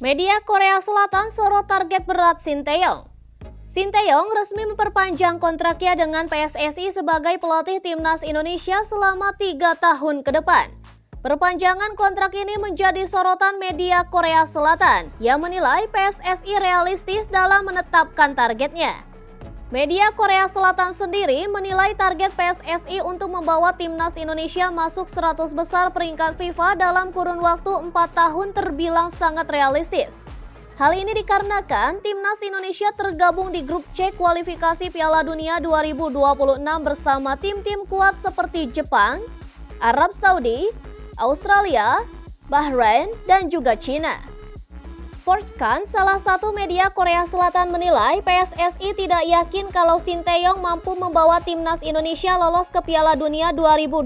Media Korea Selatan sorot target berat Shin Tae-yong. Shin Tae-yong resmi memperpanjang kontraknya dengan PSSI sebagai pelatih timnas Indonesia selama 3 tahun ke depan. Perpanjangan kontrak ini menjadi sorotan media Korea Selatan yang menilai PSSI realistis dalam menetapkan targetnya. Media Korea Selatan sendiri menilai target PSSI untuk membawa timnas Indonesia masuk 100 besar peringkat FIFA dalam kurun waktu 4 tahun terbilang sangat realistis. Hal ini dikarenakan timnas Indonesia tergabung di grup C kualifikasi Piala Dunia 2026 bersama tim-tim kuat seperti Jepang, Arab Saudi, Australia, Bahrain, dan juga Cina. Sportscan, salah satu media Korea Selatan menilai PSSI tidak yakin kalau Shin Tae-yong mampu membawa timnas Indonesia lolos ke Piala Dunia 2026.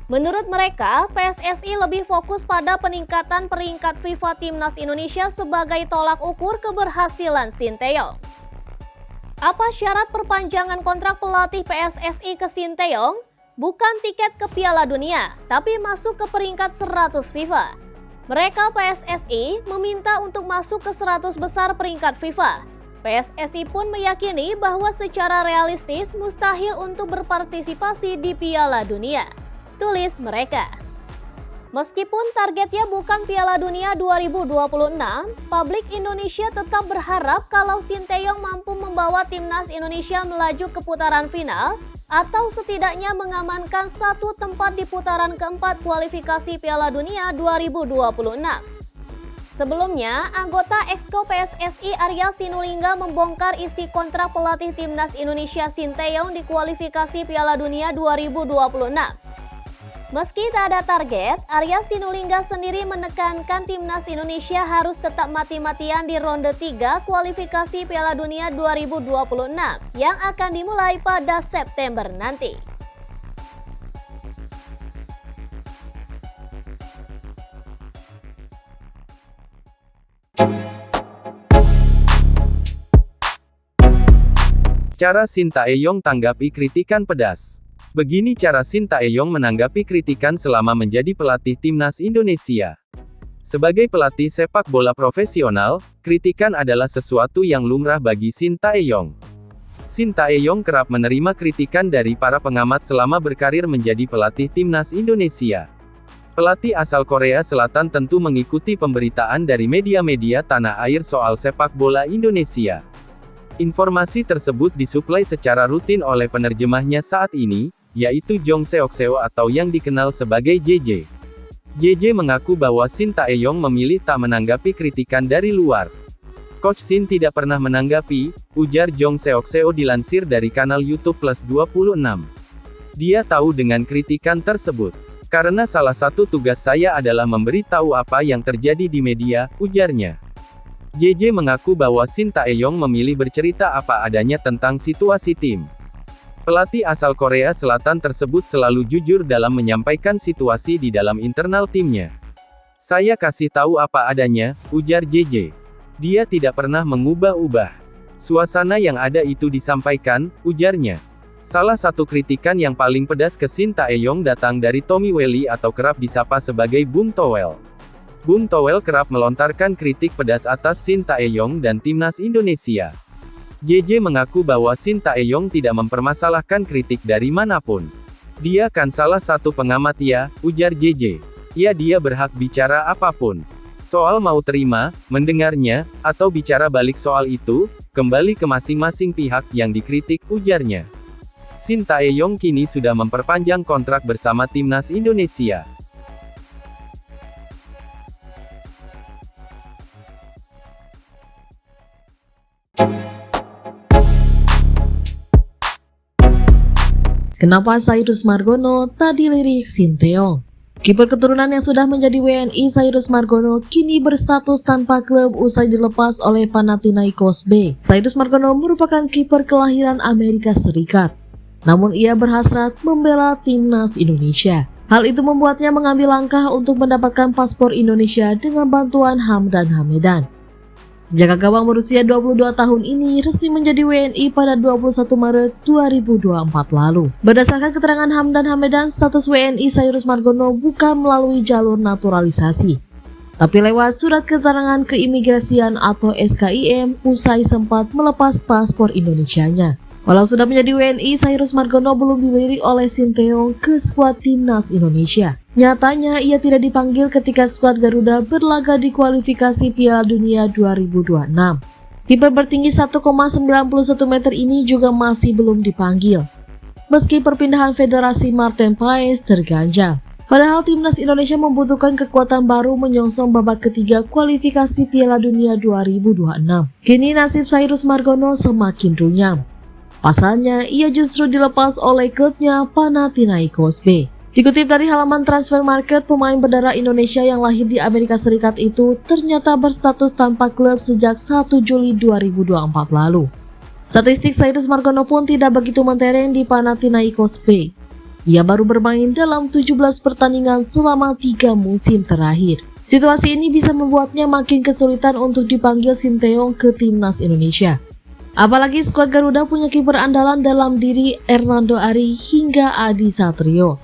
Menurut mereka, PSSI lebih fokus pada peningkatan peringkat FIFA timnas Indonesia sebagai tolak ukur keberhasilan Shin Tae-yong. Apa syarat perpanjangan kontrak pelatih PSSI ke Shin Tae-yong? Bukan tiket ke Piala Dunia, tapi masuk ke peringkat 100 FIFA. Mereka PSSI meminta untuk masuk ke 100 besar peringkat FIFA. PSSI pun meyakini bahwa secara realistis mustahil untuk berpartisipasi di Piala Dunia, tulis mereka. Meskipun targetnya bukan Piala Dunia 2026, publik Indonesia tetap berharap kalau Shin Tae-yong mampu membawa timnas Indonesia melaju ke putaran final atau setidaknya mengamankan satu tempat di putaran keempat kualifikasi Piala Dunia 2026. Sebelumnya, anggota Exco PSSI Arya Sinulinga membongkar isi kontrak pelatih timnas Indonesia Shin Tae-yong di kualifikasi Piala Dunia 2026. Meski tak ada target, Arya Sinulinga sendiri menekankan timnas Indonesia harus tetap mati-matian di ronde 3 kualifikasi Piala Dunia 2026 yang akan dimulai pada September nanti. Cara Shin Tae-yong tanggapi kritikan pedas. Begini cara Shin Tae-yong menanggapi kritikan selama menjadi pelatih timnas Indonesia. Sebagai pelatih sepak bola profesional, kritikan adalah sesuatu yang lumrah bagi Shin Tae-yong. Shin Tae-yong kerap menerima kritikan dari para pengamat selama berkarir menjadi pelatih timnas Indonesia. Pelatih asal Korea Selatan tentu mengikuti pemberitaan dari media-media tanah air soal sepak bola Indonesia. Informasi tersebut disuplai secara rutin oleh penerjemahnya saat ini, yaitu Jong Seok-seo atau yang dikenal sebagai JJ. JJ mengaku bahwa Shin Tae-yong memilih tak menanggapi kritikan dari luar. Coach Shin tidak pernah menanggapi, ujar Jong Seok-seo dilansir dari kanal YouTube Plus 26. Dia tahu dengan kritikan tersebut. Karena salah satu tugas saya adalah memberitahu apa yang terjadi di media, ujarnya. JJ mengaku bahwa Shin Tae-yong memilih bercerita apa adanya tentang situasi tim. Pelatih asal Korea Selatan tersebut selalu jujur dalam menyampaikan situasi di dalam internal timnya. Saya kasih tahu apa adanya, ujar JJ. Dia tidak pernah mengubah-ubah. Suasana yang ada itu disampaikan, ujarnya. Salah satu kritikan yang paling pedas ke Shin Tae-yong datang dari Tommy Welly atau kerap disapa sebagai Bung Towel. Bung Towel kerap melontarkan kritik pedas atas Shin Tae-yong dan timnas Indonesia. JJ mengaku bahwa Shin Tae-yong tidak mempermasalahkan kritik dari manapun. Dia kan salah satu pengamat ya, ujar JJ. Ya dia berhak bicara apapun. Soal mau terima, mendengarnya, atau bicara balik soal itu, kembali ke masing-masing pihak yang dikritik, ujarnya. Shin Tae-yong kini sudah memperpanjang kontrak bersama timnas Indonesia. Kenapa Cyrus Margono tak dilirik Shin Tae-yong? Kiper keturunan yang sudah menjadi WNI Cyrus Margono kini berstatus tanpa klub usai dilepas oleh Panathinaikos B. Cyrus Margono merupakan kiper kelahiran Amerika Serikat. Namun ia berhasrat membela timnas Indonesia. Hal itu membuatnya mengambil langkah untuk mendapatkan paspor Indonesia dengan bantuan Hamdan Hamedan. Penjaga gawang berusia 22 tahun ini resmi menjadi WNI pada 21 Maret 2024 lalu. Berdasarkan keterangan Hamdan Hamedan, status WNI Cyrus Margono bukan melalui jalur naturalisasi, tapi lewat surat keterangan keimigrasian atau SKIM usai sempat melepas paspor Indonesianya. Walau sudah menjadi WNI, Cyrus Margono belum dilirik oleh Sinteyong ke skuad timnas Indonesia. Nyatanya, ia tidak dipanggil ketika skuad Garuda berlaga di kualifikasi Piala Dunia 2026. Kiper bertinggi 1,91 meter ini juga masih belum dipanggil, meski perpindahan Federasi Martin Paes terganjal. Padahal timnas Indonesia membutuhkan kekuatan baru menyongsong babak ketiga kualifikasi Piala Dunia 2026. Kini nasib Cyrus Margono semakin runyam. Pasalnya, ia justru dilepas oleh klubnya Panathinaikos B. Dikutip dari halaman Transfer Market, pemain berdarah Indonesia yang lahir di Amerika Serikat itu ternyata berstatus tanpa klub sejak 1 Juli 2024 lalu. Statistik Cyrus Margono pun tidak begitu mentereng di Panathinaikos B. Ia baru bermain dalam 17 pertandingan selama 3 musim terakhir. Situasi ini bisa membuatnya makin kesulitan untuk dipanggil Sinteyong ke timnas Indonesia. Apalagi skuad Garuda punya kiper andalan dalam diri Hernando Ari hingga Adi Satrio.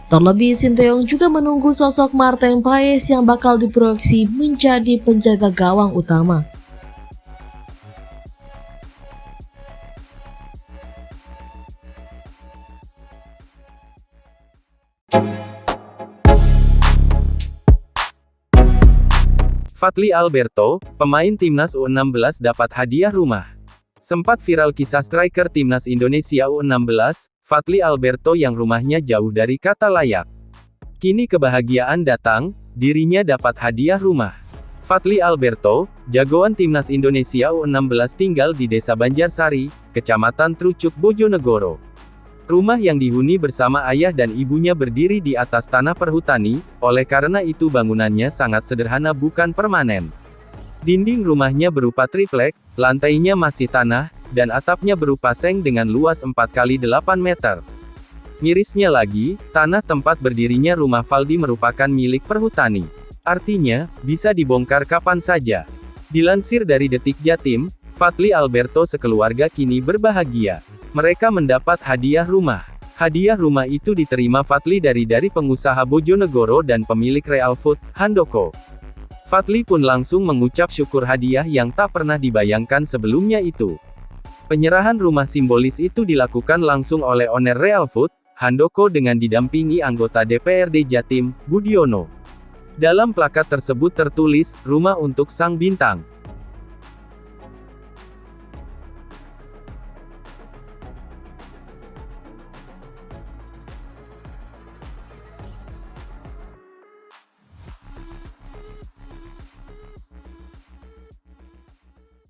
Terlebih, Sinteyong juga menunggu sosok Martin Paes yang bakal diproyeksi menjadi penjaga gawang utama. Fadly Alberto, pemain timnas U16 dapat hadiah rumah. Sempat viral kisah striker timnas Indonesia U16, Fadly Alberto yang rumahnya jauh dari kata layak. Kini kebahagiaan datang, dirinya dapat hadiah rumah. Fadly Alberto, jagoan timnas Indonesia U16 tinggal di Desa Banjarsari, Kecamatan Trucuk, Bojonegoro. Rumah yang dihuni bersama ayah dan ibunya berdiri di atas tanah perhutani, oleh karena itu bangunannya sangat sederhana bukan permanen. Dinding rumahnya berupa triplek, lantainya masih tanah, dan atapnya berupa seng dengan luas 4x8 meter. Mirisnya lagi, tanah tempat berdirinya rumah Fadly merupakan milik perhutani. Artinya, bisa dibongkar kapan saja. Dilansir dari Detik Jatim, Fadly Alberto sekeluarga kini berbahagia. Mereka mendapat hadiah rumah. Hadiah rumah itu diterima Fadly dari pengusaha Bojonegoro dan pemilik Real Food, Handoko. Fadly pun langsung mengucap syukur hadiah yang tak pernah dibayangkan sebelumnya itu. Penyerahan rumah simbolis itu dilakukan langsung oleh owner Real Food, Handoko dengan didampingi anggota DPRD Jatim, Budiono. Dalam plakat tersebut tertulis, "Rumah untuk Sang Bintang".